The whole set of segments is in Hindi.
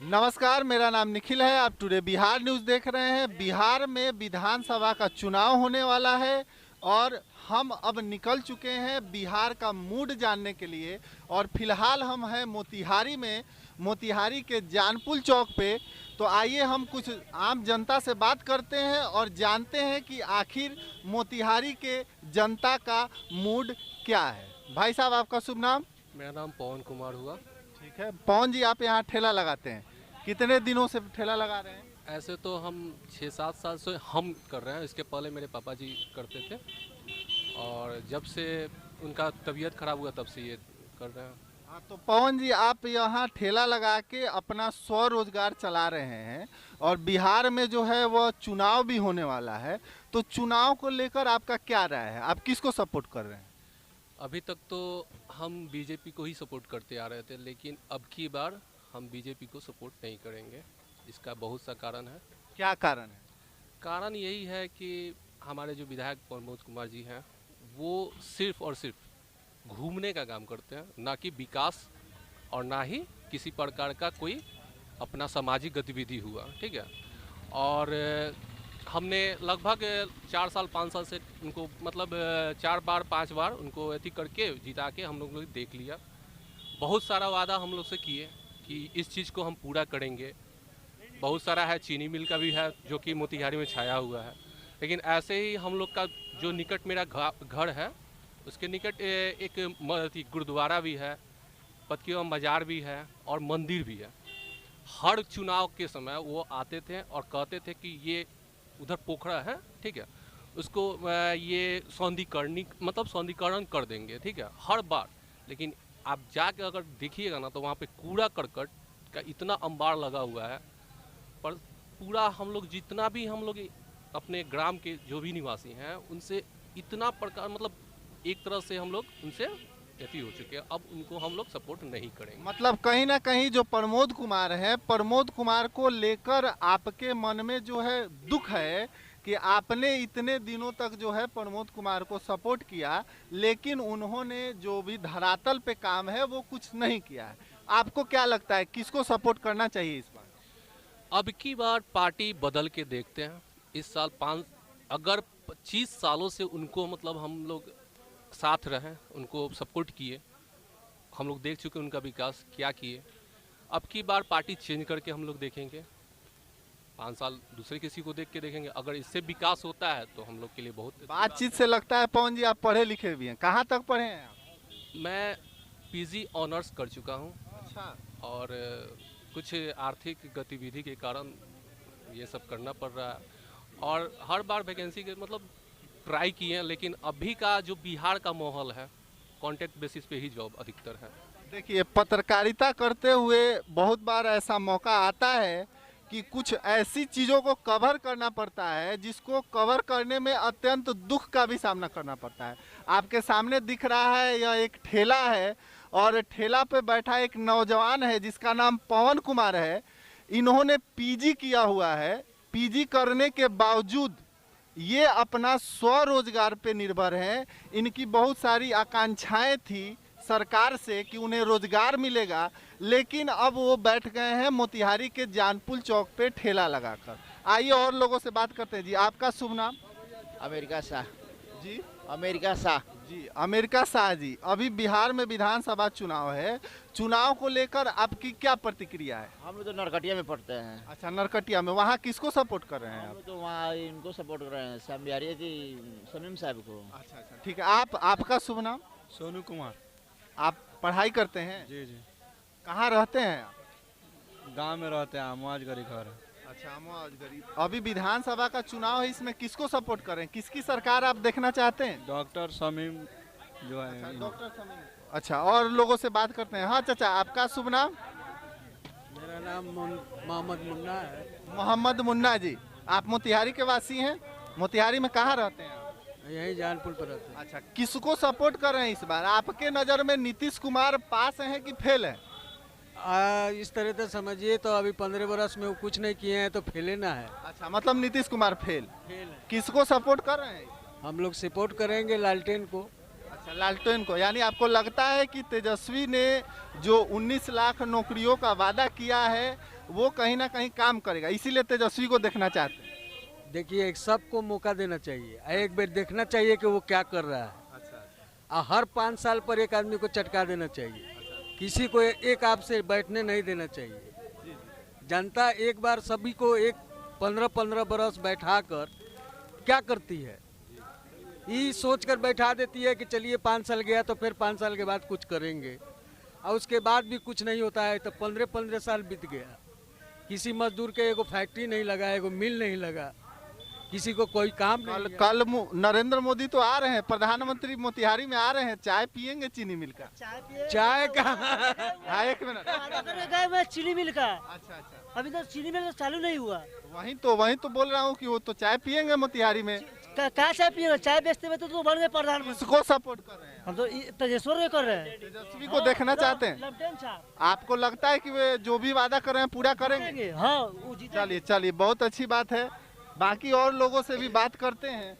नमस्कार, मेरा नाम निखिल है। आप टुडे बिहार न्यूज़ देख रहे हैं। बिहार में विधानसभा का चुनाव होने वाला है और हम अब निकल चुके हैं बिहार का मूड जानने के लिए। और फिलहाल हम हैं मोतिहारी में, मोतिहारी के जानपुल चौक पे। तो आइए हम कुछ आम जनता से बात करते हैं और जानते हैं कि आखिर मोतिहारी के जनता का मूड क्या है। भाई साहब, आपका शुभ नाम? मेरा नाम पवन कुमार हुआ। ठीक है पवन जी, आप यहाँ ठेला लगाते हैं, कितने दिनों से ठेला लगा रहे हैं? ऐसे तो हम 6-7 साल से हम कर रहे हैं, इसके पहले मेरे पापा जी करते थे और जब से उनका तबीयत खराब हुआ तब से ये कर रहे हैं। हाँ, तो पवन जी, आप यहाँ ठेला लगा के अपना स्वरोजगार चला रहे हैं और बिहार में जो है वो चुनाव भी होने वाला है। तो चुनाव को लेकर आपका क्या राय है? आप किसको सपोर्ट कर रहे हैं? अभी तक तो हम बीजेपी को ही सपोर्ट करते आ रहे थे, लेकिन अब की बार हम बीजेपी को सपोर्ट नहीं करेंगे। इसका बहुत सा कारण है। क्या कारण है? कारण यही है कि हमारे जो विधायक प्रमोद कुमार जी हैं, वो सिर्फ और सिर्फ घूमने का काम करते हैं, ना कि विकास और ना ही किसी प्रकार का कोई अपना सामाजिक गतिविधि हुआ। ठीक है। और हमने लगभग 4 साल 5 साल से उनको मतलब 4 बार 5 बार उनको अथी करके जिता के हम लोग देख लिया। बहुत सारा वादा हम लोग से किए कि इस चीज़ को हम पूरा करेंगे। बहुत सारा है, चीनी मिल का भी है जो कि मोतिहारी में छाया हुआ है। लेकिन ऐसे ही हम लोग का जो निकट मेरा घर है, उसके निकट एक गुरुद्वारा भी है, पतकीवा बाजार भी है और मंदिर भी है। हर चुनाव के समय वो आते थे और कहते थे कि ये उधर पोखरा है, ठीक है, उसको ये सौंदर्यीकरण कर देंगे, ठीक है, हर बार। लेकिन आप जाके अगर देखिएगा ना तो वहाँ पे कूड़ा करकट का इतना अंबार लगा हुआ है। पर पूरा हम लोग जितना भी हम लोग अपने ग्राम के जो भी निवासी हैं उनसे इतना प्रकार मतलब एक तरह से हम लोग उनसे अति हो चुके हैं। अब उनको हम लोग सपोर्ट नहीं करेंगे। मतलब कहीं ना कहीं जो प्रमोद कुमार है, प्रमोद कुमार को लेकर आपके मन में जो है दुख है कि आपने इतने दिनों तक जो है प्रमोद कुमार को सपोर्ट किया, लेकिन उन्होंने जो भी धरातल पे काम है वो कुछ नहीं किया है। आपको क्या लगता है किसको सपोर्ट करना चाहिए इस बार? अब की बार पार्टी बदल के देखते हैं। इस साल 5 अगर 25 सालों से उनको मतलब हम लोग साथ रहें, उनको सपोर्ट किए, हम लोग देख चुके उनका विकास क्या किए। अब की बार पार्टी चेंज करके हम लोग देखेंगे, 5 साल दूसरे किसी को देख के देखेंगे। अगर इससे विकास होता है तो हम लोग के लिए बहुत। बातचीत से लगता है पवन जी आप पढ़े लिखे भी हैं। कहाँ तक पढ़े हैं आप? मैं पीजी ऑनर्स कर चुका हूँ। अच्छा। और कुछ आर्थिक गतिविधि के कारण ये सब करना पड़ रहा है। और हर बार वैकेंसी के मतलब ट्राई किए हैं, लेकिन अभी का जो बिहार का माहौल है, कॉन्ट्रैक्ट बेसिस पे ही जॉब अधिकतर है। देखिए, पत्रकारिता करते हुए बहुत बार ऐसा मौका आता है कि कुछ ऐसी चीज़ों को कवर करना पड़ता है जिसको कवर करने में अत्यंत दुख का भी सामना करना पड़ता है। आपके सामने दिख रहा है यह एक ठेला है और ठेला पे बैठा एक नौजवान है जिसका नाम पवन कुमार है। इन्होंने पीजी किया हुआ है। पीजी करने के बावजूद ये अपना स्वरोजगार पे निर्भर हैं। इनकी बहुत सारी आकांक्षाएं थी सरकार से कि उन्हें रोजगार मिलेगा, लेकिन अब वो बैठ गए हैं मोतिहारी के जानपुल चौक पे ठेला लगाकर। आइए और लोगों से बात करते हैं। जी, आपका शुभ नाम? अमेरिका शाह। जी, अमेरिका शाह। जी अमेरिका शाह जी। अभी बिहार में विधानसभा चुनाव है, चुनाव को लेकर आपकी क्या प्रतिक्रिया है? हम लोग तो नरकटिया में पढ़ते हैं। अच्छा, नरकटिया में। वहाँ किसको सपोर्ट कर रहे हैं हम आप? लोग तो वहाँ इनको सपोर्ट कर रहे हैं, समियारी थी समीम साहब को। अच्छा अच्छा, ठीक है। आपका शुभ नाम? सोनू कुमार। आप पढ़ाई करते हैं? जी जी। कहाँ रहते हैं आप? गांव में रहते हैं, मुआज गरी घर है। अच्छा, हम आज गरीब। अभी विधानसभा का चुनाव है, इसमें किसको सपोर्ट करें? किसकी सरकार आप देखना चाहते हैं? डॉक्टर शमीम जो है। अच्छा, डॉक्टर समीम। अच्छा, और लोगों से बात करते हैं। हाँ चाचा, आपका शुभ नाम? मेरा नाम मोहम्मद मुन्ना है। मोहम्मद मुन्ना जी। आप मोतिहारी के वासी हैं? मोतिहारी में कहाँ रहते हैं आप? यही जानपुर पर रहते हैं। अच्छा, किसको सपोर्ट कर रहे हैं इस बार? आपके नज़र में नीतीश कुमार पास हैं कि फेल है? इस तरह से समझिए तो अभी 15 वर्ष में वो कुछ नहीं किए हैं तो फेले ना है। अच्छा, मतलब नीतीश कुमार फेल। फेल है। किसको सपोर्ट कर रहे हैं? हम लोग सपोर्ट करेंगे लालटेन को। अच्छा, लालटेन को, यानी आपको लगता है कि तेजस्वी ने जो 19 लाख नौकरियों का वादा किया है वो कहीं ना कहीं काम करेगा, इसीलिए तेजस्वी को देखना चाहते हैं? देखिए, एक सबको मौका देना चाहिए, एक बार देखना चाहिए कि वो क्या कर रहा है। अच्छा, हर 5 साल पर एक आदमी को चटका देना चाहिए, किसी को एक आप से बैठने नहीं देना चाहिए। जनता एक बार सभी को एक 15-15 बरस बैठा कर क्या करती है, ये सोच कर बैठा देती है कि चलिए 5 साल गया तो फिर 5 साल के बाद कुछ करेंगे, और उसके बाद भी कुछ नहीं होता है तो 15-15 साल बीत गया, किसी मजदूर के एगो फैक्ट्री नहीं लगा, एगो मिल नहीं लगा, किसी को कोई काम नहीं है। कल नरेंद्र मोदी तो आ रहे हैं, प्रधानमंत्री मोतिहारी में आ रहे हैं, चाय पियेंगे चीनी मिल का? चाय का हाँ, एक मिनट। गए मैं चीनी मिल का, अच्छा अच्छा, अभी तक चीनी मिल चालू नहीं हुआ। वहीं तो बोल रहा हूँ कि वो तो चाय पियेंगे मोतिहारी में। क्या चाय पिएगा? चाय बेचते हुए तो बन गए प्रधानमंत्री। किसको सपोर्ट कर रहे हैं? हम तो तेजस्वी को कर रहे हैं। तेजस्वी को देखना चाहते हैं? लमटेन साहब आपको लगता है कि वे जो भी वादा कर रहे हैं पूरा करेंगे? जीतेंगे। हाँ, वो जीतेंगे। चलिए चलिए, बहुत अच्छी बात है। बाकी और लोगों से भी बात करते हैं।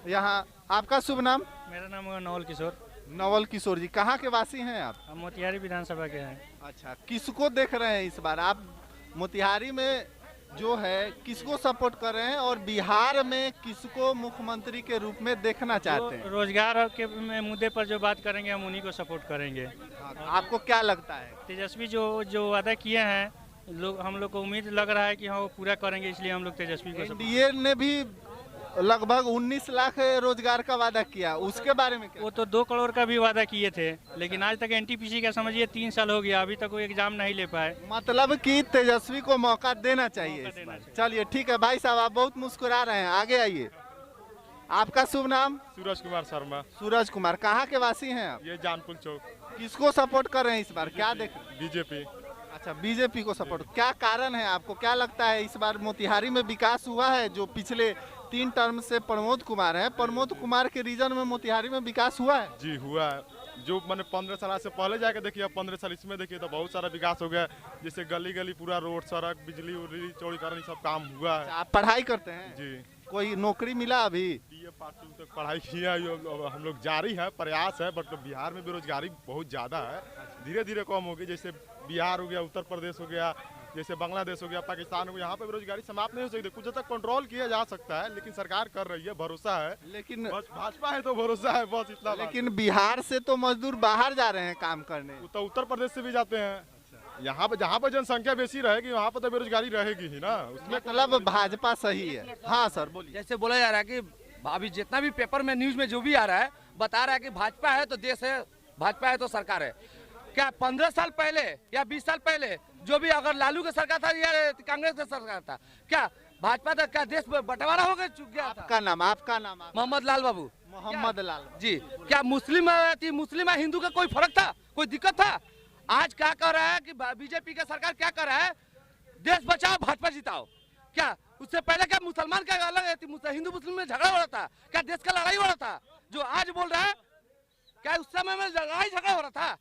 यहाँ आपका शुभ नाम? मेरा नाम है नवल किशोर। नवल किशोर जी, कहाँ के वासी हैं आप? हम मोतिहारी विधानसभा के हैं। अच्छा, किसको देख रहे हैं इस बार आप मोतिहारी में जो है, किसको सपोर्ट कर रहे हैं और बिहार में किसको मुख्यमंत्री के रूप में देखना चाहते हैं? रोजगार के मुद्दे पर जो बात करेंगे हम उन्हीं को सपोर्ट करेंगे। आपको क्या लगता है? तेजस्वी जो वादा किए हैं, हम लोग को उम्मीद लग रहा है कि हाँ वो पूरा करेंगे, इसलिए हम लोग तेजस्वी को support- एनडीए ने भी लगभग 19 लाख रोजगार का वादा किया, उसके बारे में क्या? वो तो 2 करोड़ का भी वादा किए थे, लेकिन आज तक एनटीपीसी का समझिए 3 साल हो गया, अभी तक वो एग्जाम नहीं ले पाए। मतलब कि तेजस्वी को मौका देना चाहिए मौका इस देना बार। चाहिए। चलिए ठीक है भाई साहब, आप बहुत मुस्कुरा रहे हैं, आगे आइए। आपका शुभ नाम? सूरज कुमार शर्मा। सूरज कुमार, कहाँ के वासी हैं आप? ये जानपुर चौक। किसको सपोर्ट कर रहे हैं इस बार, क्या देख रहे हैं? बीजेपी। अच्छा, बीजेपी को सपोर्ट, क्या कारण है? आपको क्या लगता है इस बार मोतिहारी में विकास हुआ है? जो पिछले 3 टर्म से प्रमोद कुमार हैं, प्रमोद कुमार के रीजन में मोतिहारी में विकास हुआ है? जी हुआ है। जो मैंने 15 साल से पहले जाके देखिए, 15 साल इसमें देखिए तो बहुत सारा विकास हो गया। जैसे गली गली पूरा रोड, सड़क, बिजली उजली, चौड़ीकरण, सब काम हुआ है। आप पढ़ाई करते हैं? जी। कोई नौकरी मिला अभी? BA पार्ट 2 तक पढ़ाई किया, हम लोग जारी है, प्रयास है, बट बिहार में बेरोजगारी बहुत ज़्यादा है, धीरे धीरे कम होगी। जैसे बिहार हो गया, उत्तर प्रदेश हो गया, जैसे बांग्लादेश हो गया, पाकिस्तान हो गया, यहाँ पे बेरोजगारी समाप्त नहीं हो सकती। कुछ हद तक कंट्रोल किया जा सकता है, लेकिन सरकार कर रही है, भरोसा है। लेकिन बस भाजपा है तो भरोसा है, बस इतना। लेकिन बिहार से तो मजदूर बाहर जा रहे हैं काम करने। तो उत्तर प्रदेश से भी जाते हैं। यहाँ पे जहाँ पे जनसंख्या बेसी रहेगी वहाँ पे तो बेरोजगारी रहेगी ही ना, उसमें मतलब भाजपा सही है। हाँ सर बोलिए। जैसे बोला जा रहा है कि अभी जितना भी पेपर में न्यूज में जो भी आ रहा है, बता रहा है कि भाजपा है तो देश है, भाजपा है तो सरकार है। क्या 15 साल पहले या 20 साल पहले जो भी अगर लालू का सरकार था या कांग्रेस का सरकार था, क्या भाजपा था, क्या देश बंटवारा हो गया था? आपका नाम? मोहम्मद लाल बाबू। मोहम्मद लाल जी। क्या मुस्लिम या हिंदू का कोई फर्क था, कोई दिक्कत था? आज क्या कर रहा है कि बीजेपी का सरकार क्या कर रहा है, देश बचाओ भाजपा जिताओ। क्या उससे पहले क्या मुसलमान का अलग हिंदू मुस्लिम में झगड़ा हो रहा था? क्या देश का लड़ाई हो रहा था? जो आज बोल रहा है, क्या उस समय में लड़ाई झगड़ा हो रहा था?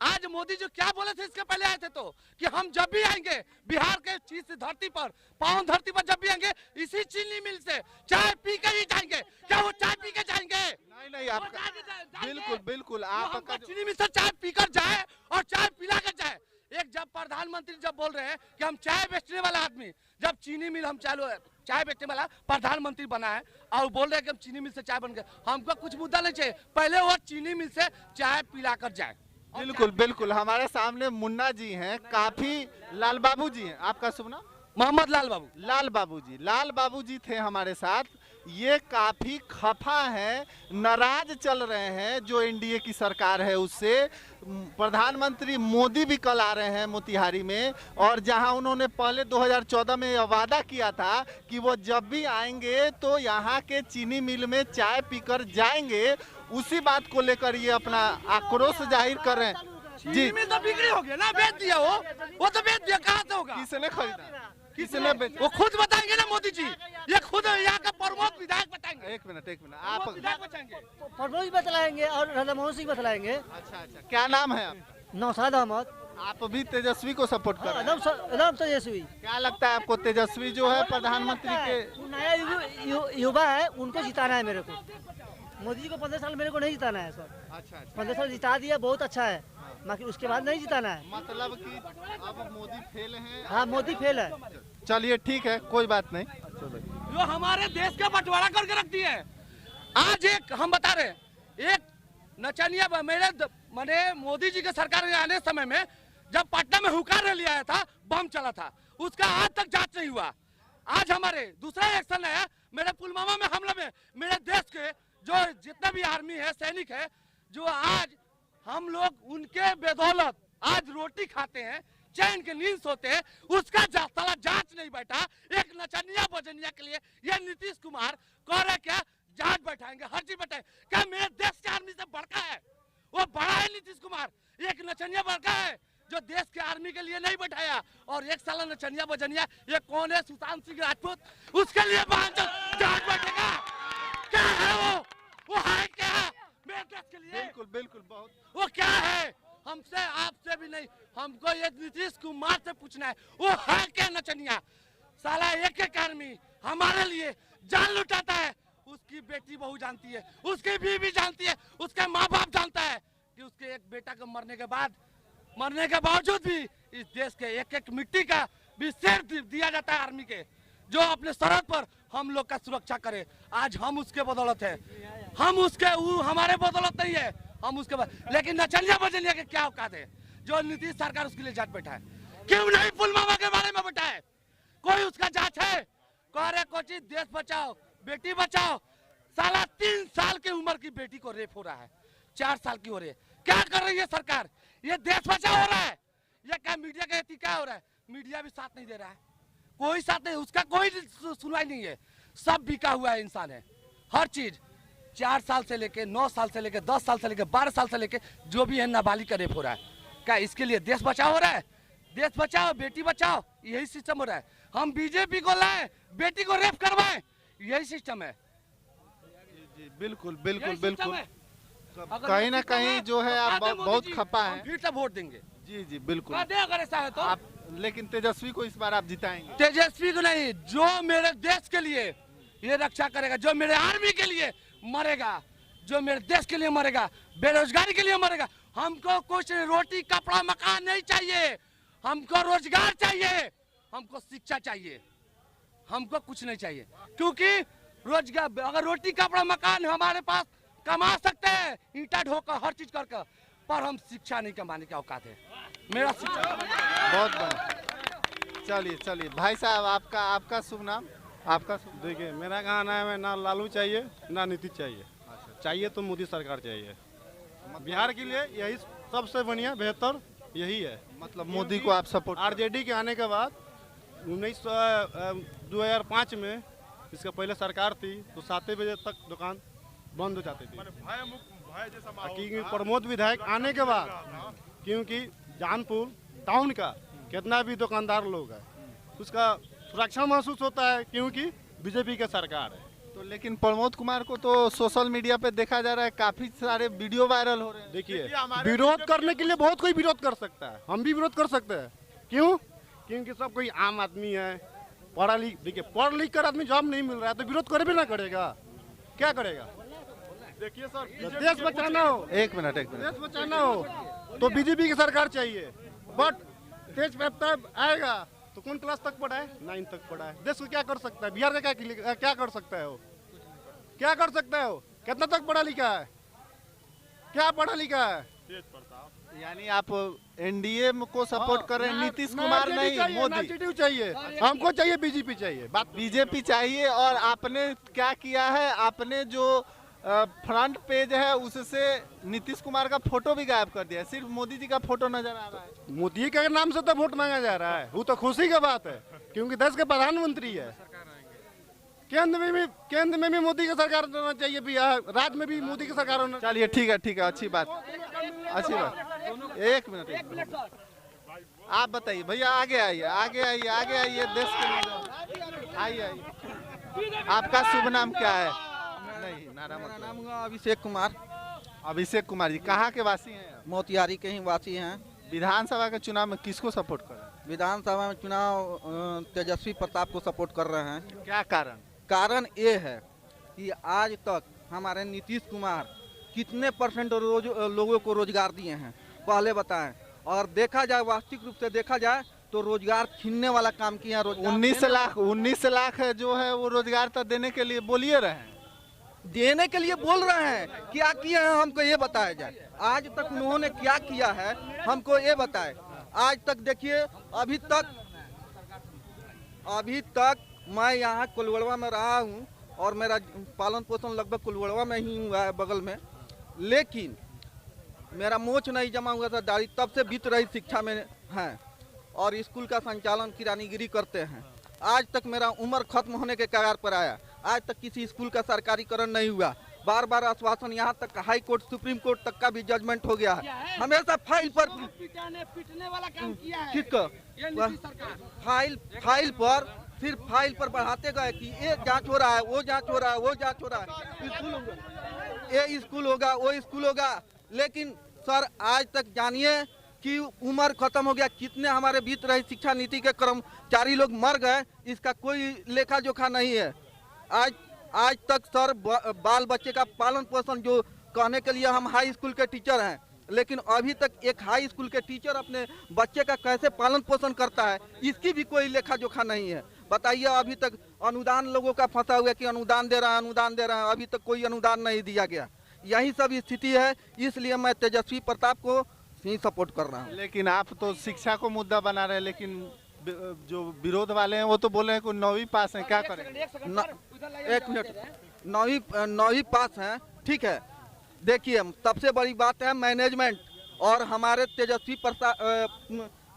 आज मोदी जो क्या बोले थे इसके पहले आए थे तो, कि हम जब भी आएंगे बिहार के चीज धरती पर, पावन धरती पर जब भी आएंगे, इसी चीनी मिल से चाय पी के ही जाएंगे। क्या वो चाय पी के जाएंगे? नहीं, आपका बिल्कुल आपका चीनी मिल से चाय पीकर जाए और चाय पिला कर जाए। एक जब प्रधानमंत्री जब बोल रहे हैं कि हम चाय बेचने वाला आदमी, जब चीनी मिल हम चाय बेचने वाला प्रधानमंत्री बना है और बोल रहे हैं कि हम चीनी मिल से चाय बन गए, हमको कुछ मुद्दा नहीं चाहिए, पहले वो चीनी मिल से चाय पिला कर जाए। बिल्कुल हमारे सामने मुन्ना जी हैं, काफी लाल बाबू जी हैं। आपका शुभ नाम? मोहम्मद लाल बाबू। लाल बाबू जी थे हमारे साथ। ये काफी खफा हैं, नाराज चल रहे हैं जो एनडीए की सरकार है उससे। प्रधानमंत्री मोदी भी कल आ रहे हैं मोतिहारी में, और जहां उन्होंने पहले 2014 में यह वादा किया था कि वो जब भी आएंगे तो यहाँ के चीनी मिल में चाय पीकर जाएंगे, उसी बात को लेकर ये अपना आक्रोश जाहिर कर रहे हैं। जी, मिल तो बिक्री हो गया ना, बेच दिया वो तो बेच दिया, कहाँ से होगा? किसने खरीदा? किसने बेचा? वो खुद बताएंगे ना मोदी जी, ये खुद यहाँ का प्रमुख विधायक बताएंगे। एक मिनट आप विधायक बताएंगे, प्रमोद बतलाएंगे और राधा मोहन सिंह बतलाएंगे। अच्छा, क्या नाम है आपका? नौशाद अहमद। आप भी तेजस्वी को सपोर्ट कर रहे हैं? एकदम तेजस्वी। क्या लगता है आपको, तेजस्वी जो है प्रधानमंत्री के? वो नया युवा है, उनको जिताना है मेरे को। मोदी जी को 15 साल मेरे को नहीं जिताना है सर। अच्छा अच्छा 15 साल जिता दिया, बहुत अच्छा है, बाकी उसके बाद नहीं जिताना है। मतलब कि अब मोदी फेल हैं। हाँ, मोदी फेल है। चलिए ठीक है, कोई बात नहीं। जो हमारे देश का बंटवारा करके रख दिए हैं। आज एक हम बता रहे हैं, एक नचनिया मैंने मोदी जी के सरकार में आने समय में जब पटना में हुकार रैली आया था, बम चला था, उसका आज तक जांच नहीं हुआ। आज हमारे दूसरा एक्शन है, मेरे पुलवामा में हमले में मेरे देश के जो जितना भी आर्मी है, सैनिक है, जो आज हम लोग उनके बदौलत आज रोटी खाते हैं, चैन के नींद सोते हैं, उसका साला जांच नहीं बैठा। एक नचनिया बजनिया के लिए ये नीतीश कुमार कह रहे क्या जांच बैठाएंगे, हर चीज बैठाएंगे। क्या मेरे देश के आर्मी से बड़का है? वो बड़ा है नीतीश कुमार, एक नचनिया बड़का है जो देश के आर्मी के लिए नहीं बैठाया। और एक साला नचनिया बजनिया ये कौन है? सुशांत सिंह राजपूत, उसके लिए जांच बैठेगा? क्या है वो है क्या मेरे देश के लिए? बिल्कुल बिल्कुल, बहुत वो क्या है? हमसे आपसे भी नहीं, हमको ये नीतीश कुमार से पूछना है, वो है क्या नचनिया? साला एक एक आर्मी हमारे लिए जान लुटाता है। उसकी बेटी बहू जानती है, उसकी बीवी जानती है, उसके माँ बाप जानता है कि उसके एक बेटा को मरने के बावजूद भी इस देश के एक एक मिट्टी का भी शेर दिया जाता है आर्मी के, जो अपने सरहद पर हम लोग का सुरक्षा करे। आज हम उसके बदौलत है, हम उसके हमारे बदौलत नहीं है, हम उसके बाद। लेकिन नचनिया बजनिया के क्या औकात है जो नीतीश सरकार उसके लिए जांच बैठा है? क्यों नहीं पुलवामा के बारे में बैठा है? कोई उसका जांच है? कह रहे कोची देश बचाओ बेटी बचाओ, साला 3 साल की उम्र की बेटी को रेप हो रहा है, 4 साल की हो रही है। क्या कर रही है सरकार? ये देश बचाओ हो रहा है, ये क्या मीडिया का क्या हो रहा है? मीडिया भी साथ नहीं दे रहा है, कोई साथ नहीं, उसका कोई सुनवाई नहीं है। सब बिका हुआ है इंसान है, हर चीज 4 साल से लेके 9 साल से लेके 10 साल से लेके 12 साल से लेके जो भी है नाबालिग का रेप हो रहा है। क्या इसके लिए देश बचाओ हो रहा है? देश बचाओ बेटी बचाओ, यही सिस्टम हो रहा है। हम बीजेपी को लाए, बेटी को रेप करवाएं, यही सिस्टम है। जी बिल्कुल बिल्कुल यही बिल्कुल। सिस्टम है। अगर कहीं ना ये सिस्टम कहीं है, जो है तो आप कह दे मोदी बहुत जी, खपा हम है। फिर से वोट देंगे। जी जी बिल्कुल। कह दे अगर ऐसा है तो आप लेकिन तेजस्वी को इस बार आप जिताएंगे? तेजस्वी को नहीं, जो मेरे देश के लिए ये रक्षा करेगा, जो मेरे आर्मी के लिए मरेगा, जो मेरे देश के लिए मरेगा, बेरोजगारी के लिए मरेगा। हमको कुछ रोटी कपड़ा मकान नहीं चाहिए, हमको रोजगार चाहिए, हमको शिक्षा चाहिए, हमको कुछ नहीं चाहिए। क्योंकि रोजगार, अगर रोटी कपड़ा मकान हमारे पास कमा सकते हैं ईंटा ढोकर हर चीज करके, पर हम शिक्षा नहीं कमाने का औकात है मेरा शिक्षा। बहुत बढ़िया। चलिए चलिए भाई साहब, आपका शुभ नाम? आपका शुभ? देखिए मेरा कहना है, ना लालू चाहिए ना नीतीश चाहिए, चाहिए तो मोदी सरकार चाहिए। बिहार के लिए यही सबसे बढ़िया बेहतर यही है। मतलब मोदी को आप सपोर्ट? आरजेडी के आने के बाद 2005 में इसका पहले सरकार थी तो 7 बजे तक दुकान बंद हो जाती थी। भय जैसा माहौल क्योंकि था। प्रमोद विधायक आने के बाद, क्योंकि जानपुर टाउन का कितना भी दुकानदार लोग है, उसका सुरक्षा महसूस होता है क्योंकि बीजेपी का सरकार है। तो लेकिन प्रमोद कुमार को तो सोशल मीडिया पे देखा जा रहा है, काफी सारे वीडियो वायरल हो रहे हैं। देखिए देखिए, हमारे विरोध करने के लिए बहुत कोई विरोध कर सकता है, हम भी विरोध कर सकते हैं। क्यों? क्योंकि सब कोई आम आदमी है, पढ़ा लिख, देखिए पढ़ लिख कर आदमी जॉब नहीं मिल रहा है तो विरोध करे भी ना करेगा, क्या करेगा? देखिए सर, जब देश बचाना हो, एक मिनट देश बचाना हो तो बीजेपी की सरकार चाहिए। बट तेज प्रताप आएगा तो कौन क्लास तक पढ़ा है? 9 तक पढ़ा है। देश को क्या कर सकता है? बिहार का क्या कर सकता है? वो क्या कर सकता है? वो कितना तक पढ़ा लिखा है? क्या पढ़ा लिखा है? तेज प्रताप। यानी आप एनडीए को सपोर्ट कर रहे हैं, नीतीश कुमार नहीं मोदी? नेगेटिव चाहिए, हमको चाहिए बीजेपी चाहिए। बात बीजेपी चाहिए। और आपने क्या किया है, आपने जो फ्रंट पेज है उससे नीतीश कुमार का फोटो भी गायब कर दिया है, सिर्फ मोदी जी का फोटो नजर आ रहा है। मोदी के नाम से तो वोट मांगा जा रहा है, वो तो खुशी की बात है क्योंकि देश के प्रधानमंत्री है। केंद्र में भी मोदी की सरकार होना चाहिए, बिहार राज्य में भी मोदी की सरकार होना। चलिए ठीक है, अच्छी बात, अच्छी बात। एक मिनट आप बताइए भैया, आगे आइए, देश के लिए आइए। आपका शुभ नाम क्या है? नहीं, नारा मत। नाम हुआ अभिषेक कुमार। अभिषेक कुमार जी कहाँ के वासी हैं? मोतिहारी के ही वासी हैं। विधानसभा के चुनाव में किसको सपोर्ट कर रहे हैं? विधानसभा में चुनाव तेजस्वी प्रताप को सपोर्ट कर रहे हैं। क्या कारण? कारण ये है कि आज तक हमारे नीतीश कुमार कितने परसेंट लोगों को रोजगार दिए हैं पहले बताएं। और देखा जाए वास्तविक रूप से देखा जाए तो रोजगार छीनने वाला काम किया। 19 लाख है जो है वो रोजगार तो देने के लिए बोलिए रहे हैं, देने के लिए बोल रहे हैं। क्या किया है हमको ये बताया जाए। आज तक उन्होंने क्या किया है हमको ये बताए। आज तक देखिए अभी तक मैं यहाँ कुलवड़वा में रहा हूँ और मेरा पालन पोषण लगभग कुलवड़वा में ही हुआ है बगल में, लेकिन मेरा मोछ नहीं जमा हुआ था दाढ़ी, तब से बीत रही शिक्षा में हैं और स्कूल का संचालन किरानीगिरी करते हैं। आज तक मेरा उम्र खत्म होने के कगार पर आया, आज तक किसी स्कूल का सरकारीकरण नहीं हुआ। बार बार आश्वासन, यहाँ तक हाई कोर्ट सुप्रीम कोर्ट तक का भी जजमेंट हो गया है। हमेशा फाइल पर पिटने वाला काम किया है ठीक फाइल पर सिर्फ फाइल पर बढ़ाते गए कि ये जांच हो रहा है, वो जांच हो रहा है, वो जांच हो रहा है, स्कूल होगा, ये स्कूल होगा, वो स्कूल होगा। लेकिन सर आज तक जानिए कि उम्र खत्म हो गया, कितने हमारे बीत रही शिक्षा नीति के कर्मचारी लोग मर गए, इसका कोई लेखा जोखा नहीं है। आज तक सर बाल बच्चे का पालन पोषण, जो कहने के लिए हम हाई स्कूल के टीचर हैं, लेकिन अभी तक एक हाई स्कूल के टीचर अपने बच्चे का कैसे पालन पोषण करता है इसकी भी कोई लेखा जोखा नहीं है। बताइए, अभी तक अनुदान लोगों का फंसा हुआ है कि अनुदान दे रहा है, अभी तक कोई अनुदान नहीं दिया गया। यही सब स्थिति है, इसलिए मैं तेजस्वी प्रताप को ही सपोर्ट कर रहा हूँ। लेकिन आप तो शिक्षा को मुद्दा बना रहे हैं, लेकिन जो विरोध वाले हैं वो तो बोल रहे हैं कि 9वीं पास है, क्या करें? एक मिनट, 9वीं पास है, ठीक है। देखिए, सबसे बड़ी बात है मैनेजमेंट, और हमारे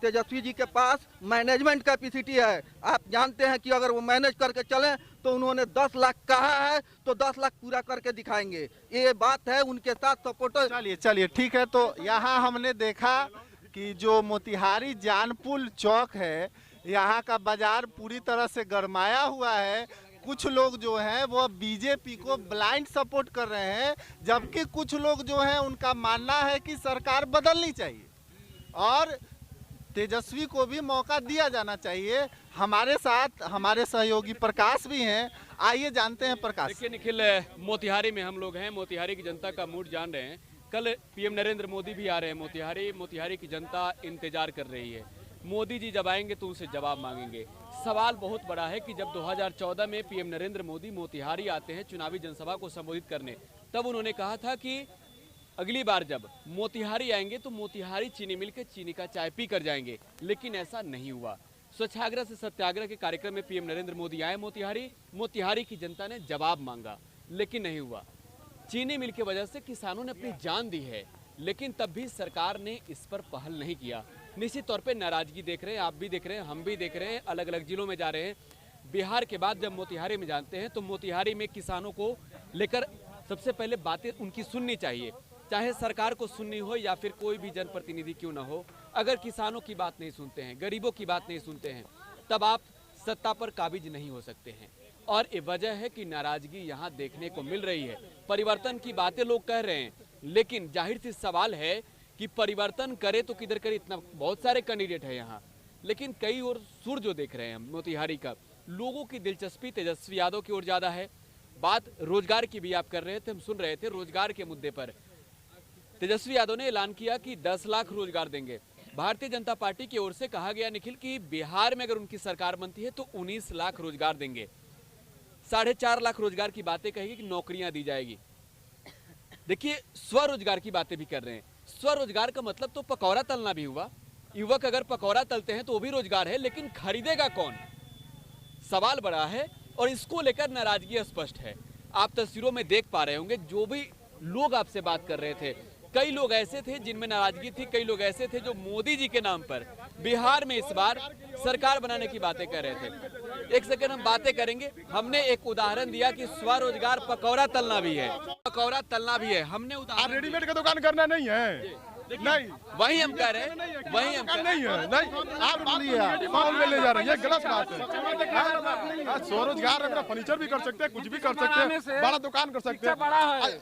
तेजस्वी जी के पास मैनेजमेंट कैपेसिटी है। आप जानते हैं कि अगर वो मैनेज करके चलें तो उन्होंने 10 लाख कहा है तो 10 लाख पूरा करके दिखाएंगे, ये बात है। उनके साथ सपोर्टर। चलिए ठीक है। तो यहाँ हमने देखा कि जो मोतिहारी जानपुल चौक है, यहाँ का बाजार पूरी तरह से गरमाया हुआ है। कुछ लोग जो हैं वो बीजेपी को ब्लाइंड सपोर्ट कर रहे हैं, जबकि कुछ लोग जो हैं उनका मानना है कि सरकार बदलनी चाहिए और तेजस्वी को भी मौका दिया जाना चाहिए। हमारे साथ हमारे सहयोगी प्रकाश भी हैं, आइए जानते हैं प्रकाश। देखिए निखिल, मोतिहारी में हम लोग हैं, मोतिहारी की जनता का मूड जान रहे हैं। कल पीएम नरेंद्र मोदी भी आ रहे हैं मोतिहारी की जनता इंतजार कर रही है। मोदी जी जब आएंगे तो उनसे जवाब मांगेंगे। सवाल बहुत बड़ा है कि जब 2014 में पीएम नरेंद्र मोदी मोतिहारी आते हैं चुनावी जनसभा को संबोधित करने, तब उन्होंने कहा था कि अगली बार जब मोतिहारी आएंगे तो मोतिहारी चीनी मिल के चीनी का चाय पी कर जाएंगे, लेकिन ऐसा नहीं हुआ। स्वच्छाग्रह से सत्याग्रह के कार्यक्रम में पीएम नरेंद्र मोदी आए मोतिहारी की जनता ने जवाब मांगा, लेकिन नहीं हुआ। चीनी मिल की वजह से किसानों ने अपनी जान दी है, लेकिन तब भी सरकार ने इस पर पहल नहीं किया। निश्चित तौर पे नाराजगी देख रहे हैं, आप भी देख रहे हैं, हम भी देख रहे हैं। अलग अलग जिलों में जा रहे हैं। बिहार के बाद जब मोतिहारी में जानते हैं तो मोतिहारी में किसानों को लेकर सबसे पहले बातें उनकी सुननी चाहिए, चाहे सरकार को सुननी हो या फिर कोई भी जनप्रतिनिधि क्यों ना हो। अगर किसानों की बात नहीं सुनते हैं, गरीबों की बात नहीं सुनते हैं, तब आप सत्ता पर काबिज नहीं हो सकते हैं। और ये वजह है कि नाराजगी यहाँ देखने को मिल रही है। परिवर्तन की बातें लोग कह रहे हैं, लेकिन जाहिर सी सवाल है कि परिवर्तन करे तो किधर करे। इतना बहुत सारे कैंडिडेट है यहाँ, लेकिन कई और सुर जो देख रहे हैं मोतिहारी का, लोगों की दिलचस्पी तेजस्वी यादव की ओर ज्यादा है। बात रोजगार की भी आप कर रहे थे, हम सुन रहे थे। रोजगार के मुद्दे पर तेजस्वी यादव ने ऐलान किया कि 10 लाख रोजगार देंगे। भारतीय जनता पार्टी की ओर से कहा गया निखिल कि बिहार में अगर उनकी सरकार बनती है तो 19 लाख रोजगार देंगे। 4.5 लाख रोजगार की बातें कहेगी कि नौकरियां दी जाएगी। देखिए, स्वरोजगार की बातें भी कर रहे हैं। स्वरोजगार का मतलब तो पकौड़ा तलना भी हुआ। युवक अगर पकौड़ा तलते हैं तो वो भी रोजगार है, लेकिन खरीदेगा कौन, सवाल बड़ा है। और इसको लेकर नाराजगी स्पष्ट है। आप तस्वीरों में देख पा रहे होंगे, जो भी लोग आपसे बात कर रहे थे, कई लोग ऐसे थे जिनमें नाराजगी थी, कई लोग ऐसे थे जो मोदी जी के नाम पर बिहार में इस बार सरकार बनाने की बातें कर रहे थे। एक सेकंड, हम बातें करेंगे। हमने एक उदाहरण दिया कि स्वरोजगार पकौड़ा तलना भी है, पकौड़ा तलना भी है। हमने उदाहरण, रेडीमेड का दुकान करना नहीं है, नहीं, वही हम कह रहे हैं, वही हम नहीं है, नहीं, आप माल में ले जा रहे हैं, ये गलत बात है। स्वरोजगार अपना फर्नीचर भी कर सकते हैं, कुछ भी कर सकते हैं, बड़ा दुकान कर सकते हैं।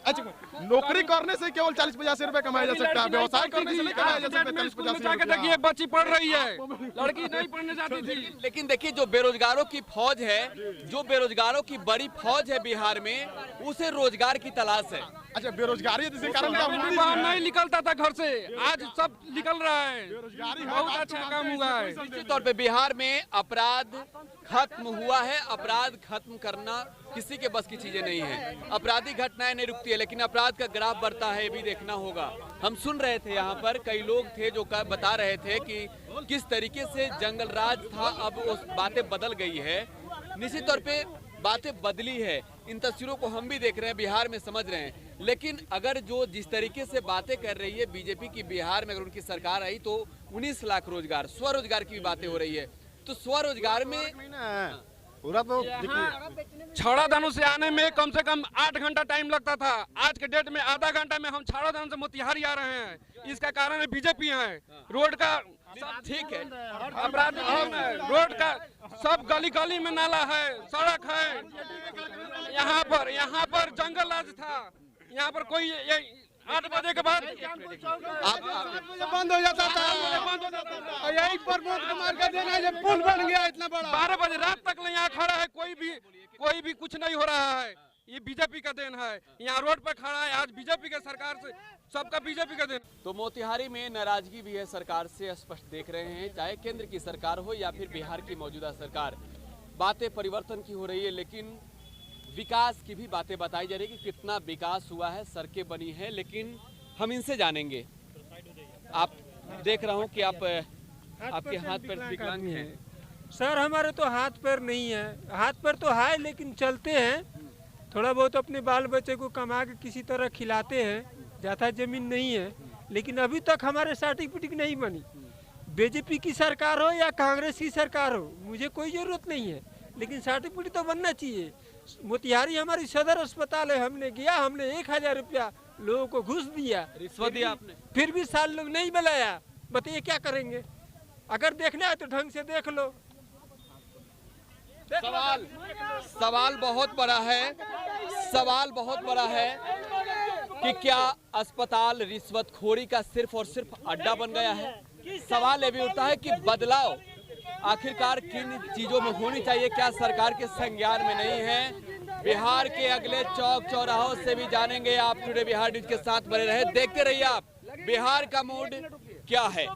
अच्छा, नौकरी करने से केवल 40-50 रुपए कमाया जा सकता है, व्यवसाय करने से नहीं कमाया जा सकता 40-50 रुपए। देखिए, बच्ची पढ़ रही है, लड़की नहीं पढ़ने जाती थी। लेकिन देखिए, जो बेरोजगारों की फौज है, जो बेरोजगारों की बड़ी फौज है बिहार में, उसे रोजगार की तलाश है। अच्छा, बेरोजगारी जिसके कारण क्या हुआ? बाहर नहीं निकलता था घर से, आज सब निकल रहा है, बेरोजगारी बहुत अच्छा काम हुआ है। निश्चित तौर पे बिहार में अपराध खत्म हुआ है। अपराध खत्म करना किसी के बस की चीजें नहीं है। आपराधिक घटनाएं नहीं रुकती है, लेकिन अपराध का ग्राफ बढ़ता है, ये भी देखना होगा। हम सुन रहे थे यहाँ पर कई लोग थे जो बता रहे थे कि किस तरीके से जंगल राज था, अब उस बातें बदल गई है। निश्चित तौर पे बातें बदली है, इन तस्वीरों को हम भी देख रहे हैं, बिहार में समझ रहे हैं। लेकिन अगर जो जिस तरीके से बातें कर रही है बीजेपी की, बिहार में अगर उनकी सरकार आई तो 19 लाख रोजगार, स्वरोजगार की भी बातें हो रही है। तो स्वरोजगार में पूरा तो छाड़ा दानों से आने में कम से कम 8 घंटा टाइम लगता था, आज के डेट में आधा घंटा में हम छाड़ा दानों से मोतिहारी आ रहे हैं। इसका कारण है बीजेपी है। रोड का ठीक है, अपराध रोड का सब गली गली में नाला है, सड़क है। यहाँ पर जंगल राज था, यहाँ पर कोई 8 बजे के बाद बंद हो जाता था। यही प्रमोद कुमार का देना है, पुल बन गया इतना बड़ा। 12 बजे रात तक यहाँ खड़ा है, कोई भी कुछ नहीं हो रहा है। ये बीजेपी का देन है, यहाँ रोड पर खड़ा है, आज बीजेपी के सरकार से, सबका बीजेपी का देन। तो मोतिहारी में नाराजगी भी है सरकार से, स्पष्ट देख रहे हैं, चाहे केंद्र की सरकार हो या फिर बिहार की मौजूदा सरकार। बातें परिवर्तन की हो रही है, लेकिन विकास की भी बातें बताई जा रही है कि कितना विकास हुआ है, सड़कें बनी हैं। लेकिन हम इनसे जानेंगे। आप देख रहा हूँ कि आपके हाथ पैर विकलांग हैं। सर हमारे तो हाथ पैर नहीं है, हाथ पैर तो है लेकिन चलते हैं, थोड़ा बहुत अपने बाल बच्चे को कमा के किसी तरह खिलाते हैं। ज़्यादा जमीन नहीं है, लेकिन अभी तक हमारे सर्टिफिकेट नहीं बनी। बीजेपी की सरकार हो या कांग्रेस की सरकार हो, मुझे कोई ज़रूरत नहीं है, लेकिन सर्टिफिकेट तो बनना चाहिए। मोतिहारी हमारी सदर अस्पताल है, हमने 1000 रुपया लोगों को घूस दिया, रिश्वत दिया आपने, फिर भी 7 लोग नहीं बुलाया। बताइए क्या करेंगे? अगर देखना है तो ढंग से देख लो। सवाल बहुत बड़ा है, सवाल बहुत बड़ा है कि क्या अस्पताल रिश्वतखोरी का सिर्फ और सिर्फ अड्डा बन गया है। सवाल ये भी उठता है कि बदलाव आखिरकार किन चीजों में होनी चाहिए, क्या सरकार के संज्ञान में नहीं है। बिहार के अगले चौक चौराहों से भी जानेंगे। आप टुडे बिहार न्यूज के साथ बने रहे, देखते रहिए आप बिहार का मूड क्या है।